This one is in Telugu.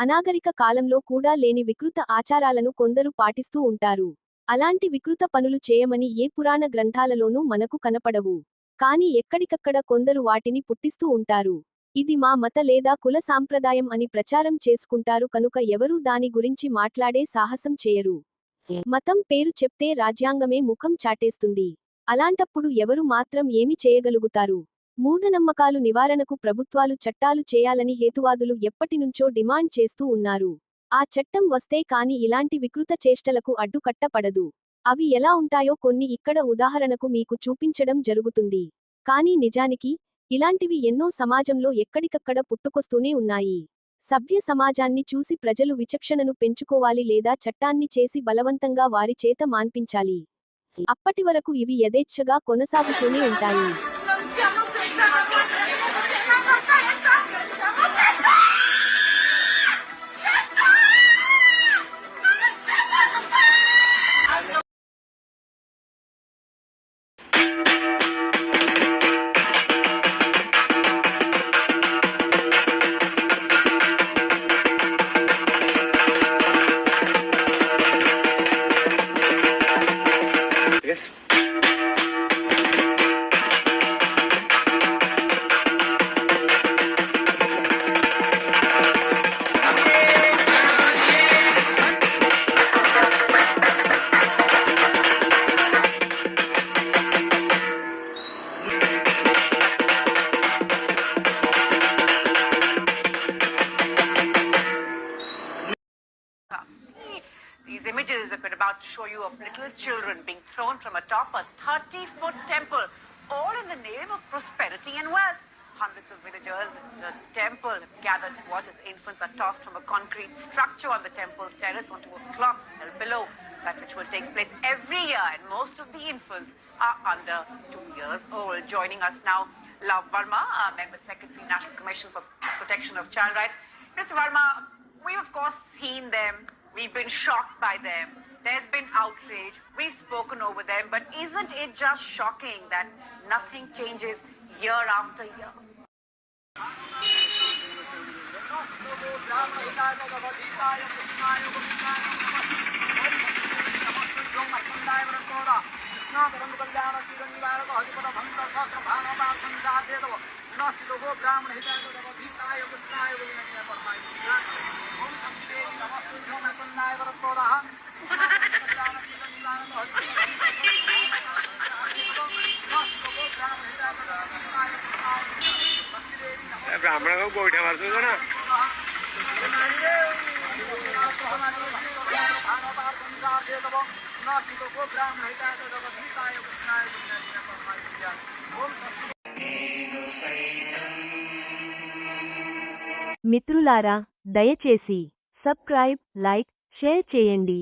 అనాగరిక కాలంలో కూడా లేని వికృత ఆచారాలను కొందరు పాటిస్తూ ఉంటారు. అలాంటి వికృత పనులు చేయమని ఏ పురాణ గ్రంథాలలోనూ మనకు కనపడవు. కాని ఎక్కడికక్కడ కొందరు వాటిని పుట్టిస్తూ ఉంటారు. ఇది మా మత లేదా కుల సాంప్రదాయం అని ప్రచారం చేసుకుంటారు కనుక ఎవరూ దాని గురించి మాట్లాడే సాహసం చేయరు. మతం పేరు చెప్తే రాజ్యాంగమే ముఖం చాటేస్తుంది. అలాంటప్పుడు ఎవరు మాత్రం ఏమి చేయగలుగుతారు? మూఢనమ్మకాలు నివారణకు ప్రభుత్వాలు చట్టాలు చేయాలని హేతువాదులు ఎప్పటినుంచో డిమాండ్ చేస్తూ ఉన్నారు. ఆ చట్టం వస్తే కాని ఇలాంటి వికృత చేష్టలకు అడ్డుకట్ట పడదు. అవి ఎలా ఉంటాయో కొన్ని ఇక్కడ ఉదాహరణకు మీకు చూపించడం జరుగుతుంది. కానీ నిజానికి ఇలాంటివి ఎన్నో సమాజంలో ఎక్కడికక్కడ పుట్టుకొస్తూనే ఉన్నాయి. సభ్య సమాజాన్ని చూసి ప్రజలు విచక్షణను పెంచుకోవాలి లేదా చట్టాన్ని చేసి బలవంతంగా వారి చేత మాన్పించాలి. అప్పటి వరకు ఇవి యథేచ్ఛగా కొనసాగుతూనే ఉంటాయి. These images that we're about to show you of little children being thrown from atop a 30-foot temple, all in the name of prosperity and wealth. Hundreds of villagers at the temple have gathered to watch as infants are tossed from a concrete structure on the temple's terrace onto a clock held below. That ritual takes place every year, and most of the infants are under 2 years old. Joining us now, Love Verma, Member Secretary, National Commission for Protection of Child Rights. Mr. Verma, we've of course seen them. We've been shocked by them. There's been outrage. We've spoken over them. But isn't it just shocking that nothing changes year after year? ब्राह्मण को गोइठा मारतो ना మిత్రులారా దయచేసి సబ్స్క్రైబ్, లైక్, షేర్ చేయండి.